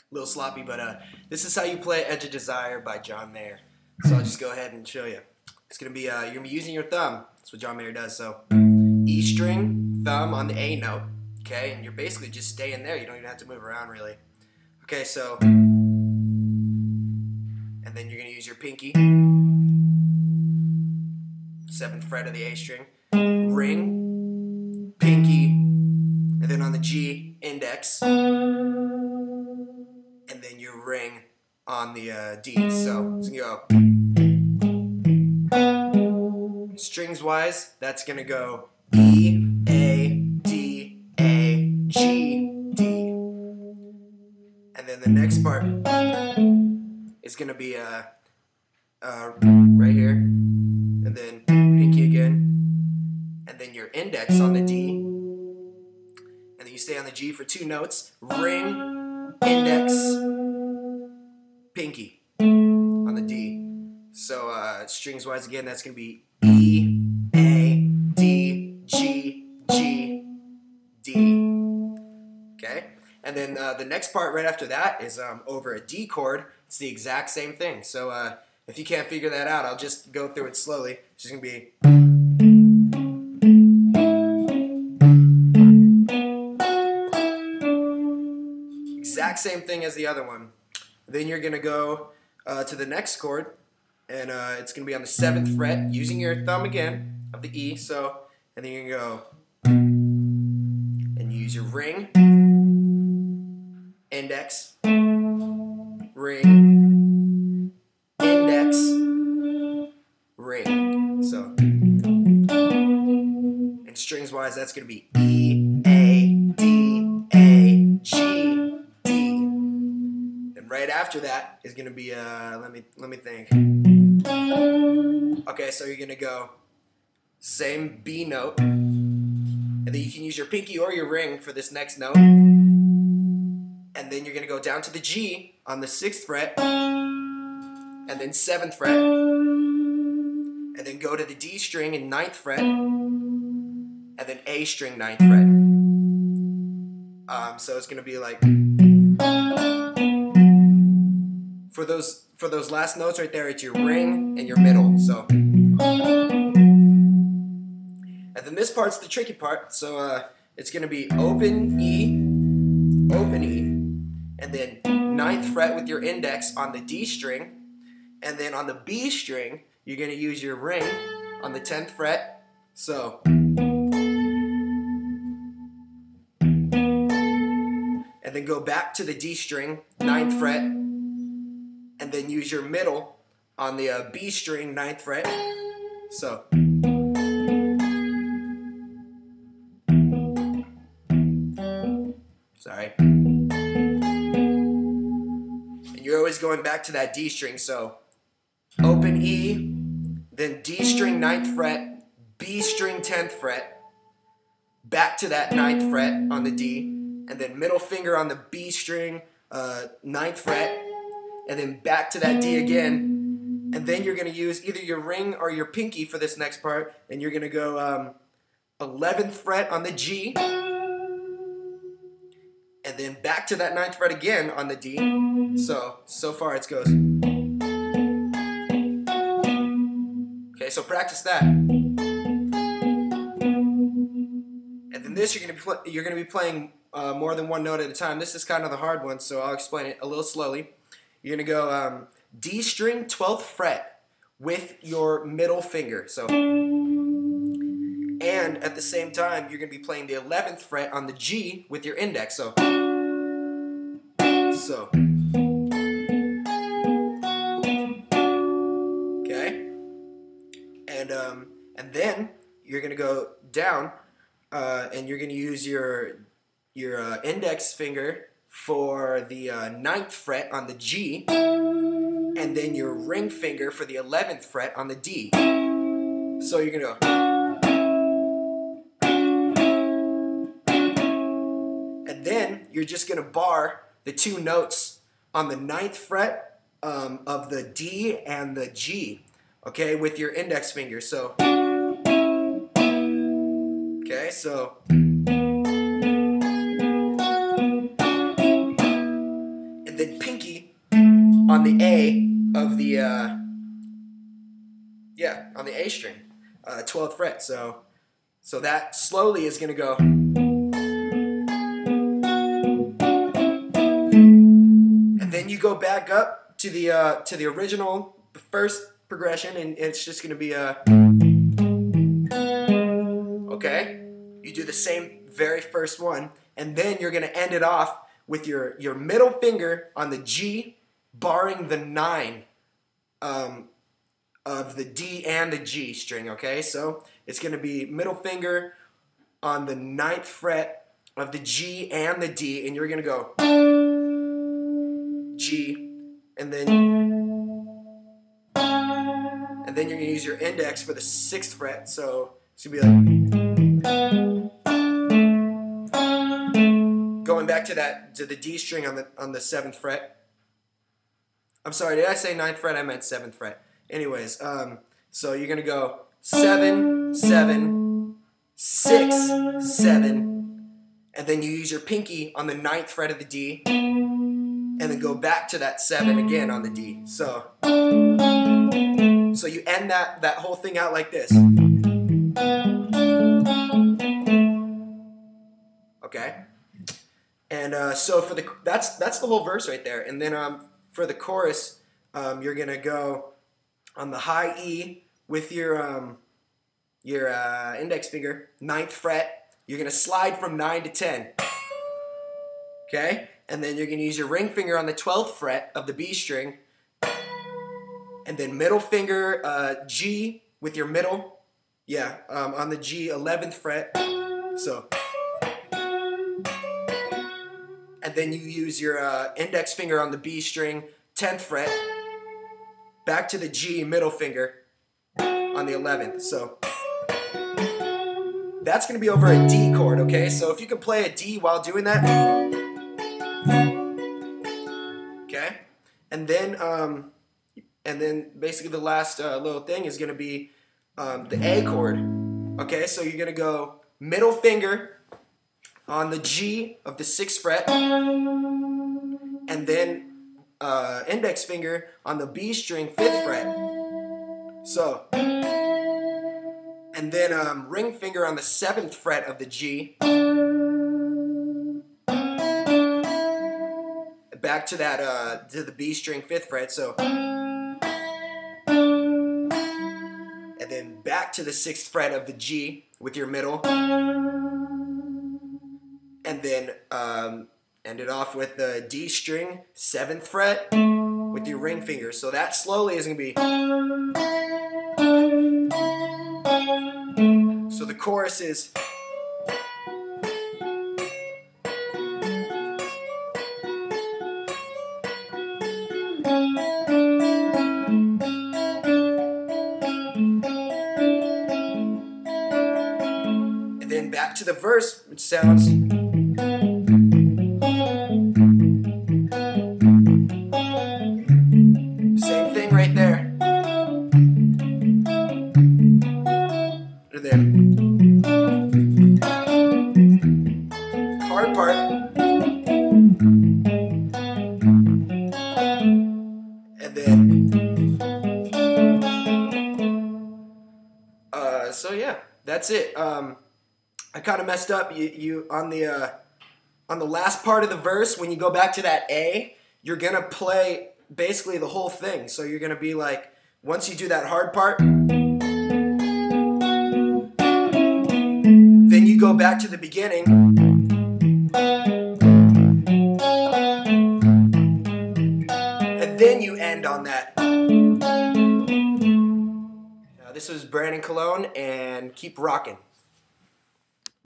Little sloppy, but this is how you play Edge of Desire by John Mayer. So I'll just go ahead and show you. It's gonna be you're gonna be using your thumb. That's what John Mayer does. So E string, thumb on the A note. Okay, and you're basically just staying there. You don't even have to move around really. Okay, so and then you're gonna use your pinky, 7th fret of the A string, ring, pinky, and then on the G, index, and then your ring on the D. So it's gonna go strings wise. That's gonna go E, A, D, A, G, D, and then the next part is gonna be right here, and then pinky again, and then your index on the D, and then you stay on the G for 2 notes. Ring, index, pinky on the D. So strings wise again, that's gonna be E, A, D, G, G, D. Okay, and then the next part right after that is over a D chord. It's the exact same thing. So if you can't figure that out, I'll just go through it slowly. It's just gonna be exact same thing as the other one. Then you're gonna go to the next chord, and it's gonna be on the 7th fret, using your thumb again of the E. So, and then you're gonna go and use your ring, index, ring, index, ring. So, and strings wise, that's gonna be E, A, D, A, G, D. And right after that is gonna be let me think. Okay, so you're gonna go same B note, and then you can use your pinky or your ring for this next note. And then you're gonna go down to the G on the 6th fret, and then 7th fret, and then go to the D string in 9th fret, and then A string 9th fret. So it's gonna be like for those last notes right there, it's your ring and your middle. So, and then this part's the tricky part. So it's gonna be open E, and then 9th fret with your index on the D string, and then on the B string, you're gonna use your ring on the 10th fret. So, and then go back to the D string, 9th fret, and then use your middle on the B string, 9th fret. So, sorry. And you're always going back to that D string. So, open E, then D string 9th fret, B string 10th fret, back to that 9th fret on the D, and then middle finger on the B string, 9th fret, and then back to that D again. And then you're going to use either your ring or your pinky for this next part, and you're going to go 11th fret on the G, and then back to that 9th fret again on the D. So far it goes. Okay, so practice that. And then this you're gonna be playing more than one note at a time. This is kind of the hard one, so I'll explain it a little slowly. You're gonna go D string 12th fret with your middle finger. So, and at the same time you're gonna be playing the 11th fret on the G with your index. So. Okay, and then you're gonna go down, and you're gonna use your index finger for the 9th fret on the G, and then your ring finger for the 11th fret on the D. So you're gonna go, and then you're just gonna bar the 2 notes on the 9th fret of the D and the G, okay, with your index finger. So, okay, so, and then pinky on the A of the, on the A string, 12th fret. So that slowly is gonna go. And then you go back up to the original, the first progression, and it's just gonna be a. Okay, you do the same very first one, and then you're gonna end it off with your middle finger on the G, barring the 9 of the D and the G string. Okay, so it's gonna be middle finger on the 9th fret of the G and the D, and you're gonna go G, and then you're gonna use your index for the 6th fret. So it's gonna be like going back to the D string on the 7th fret. I'm sorry, did I say 9th fret? I meant 7th fret. Anyways, so you're gonna go 7, 7, 6, 7, and then you use your pinky on the 9th fret of the D, and then go back to that 7 again on the D. So you end that whole thing out like this. Okay, and so for that's the whole verse right there. And then for the chorus, you're gonna go on the high E with your index finger, 9th fret. You're gonna slide from 9 to 10. Okay, and then you're gonna use your ring finger on the 12th fret of the B string, and then middle finger G with your middle, on the G 11th fret. So, and then you use your index finger on the B string, 10th fret, back to the G middle finger on the 11th. So that's going to be over a D chord, okay? So if you can play a D while doing that, okay? And then basically the last little thing is going to be the A chord, okay? So you're going to go middle finger on the G of the 6th fret, and then index finger on the B string 5th fret. So, and then ring finger on the 7th fret of the G. Back to that to the B string 5th fret. So, and then back to the 6th fret of the G with your middle, and then end it off with the D string 7th fret with your ring finger. So that slowly is going to be. So the chorus is. And then back to the verse, which sounds. Same thing right there. And then hard part. And then so yeah, that's it. I kind of messed up. You on the last part of the verse, when you go back to that A, you're gonna play basically the whole thing. So you're gonna be like, once you do that hard part, then you go back to the beginning, and then you end on that. This was Brandon Colon, and keep rocking.